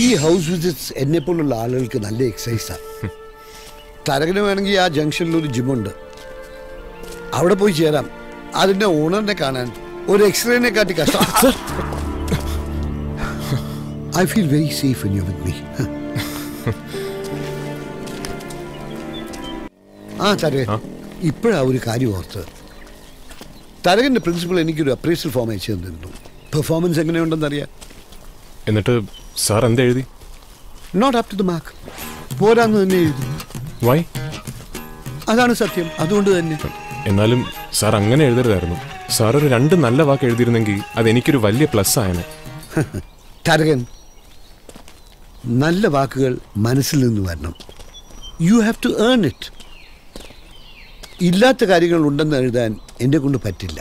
ഈ house visits എന്നെപ്പോലുള്ള ആളുകൾക്ക് നല്ല എക്സസൈസാണ്. തരകന് വേണമെങ്കിൽ ആ ജംഗ്ഷനിൽ ഒരു ജിമ്മുണ്ട്, അവിടെ പോയി ചേരാം. അതിൻ്റെ ഓണറിനെ കാണാൻ ഒരു എക്സ്റേനെ കാട്ടി കഷ്ടം. I feel very safe when you're with me. Tharakan, ഇപ്പോഴാ ഒരു കാര്യം ഓർത്ത്. തരകൻ്റെ പ്രിൻസിപ്പൾ എനിക്കൊരു അപ്രൈസൽ ഫോം അയച്ചു തന്നിരുന്നു. പെർഫോമൻസ് എങ്ങനെയുണ്ടെന്നറിയാം. എന്നിട്ട് സാർ എന്താ എഴുതി? Not up to the mark, പോരാന്ന് തന്നെ എഴുതി. വൈ? അതാണ് സത്യം, അതുകൊണ്ട് തന്നെ. എന്നാലും സാർ അങ്ങനെ എഴുതരുതായിരുന്നു. സാർ ഒരു 2 നല്ല വാക്ക് എഴുതിയിരുന്നെങ്കിൽ അതെനിക്കൊരു വലിയ പ്ലസ് ആയനെ. തരകൻ, നല്ല വാക്കുകൾ മനസ്സിൽ നിന്ന് വരണം. You have to earn it. ഇല്ലാത്ത കാര്യങ്ങൾ ഉണ്ടെന്ന് എഴുതാൻ എന്നെ കൊണ്ട് പറ്റില്ല.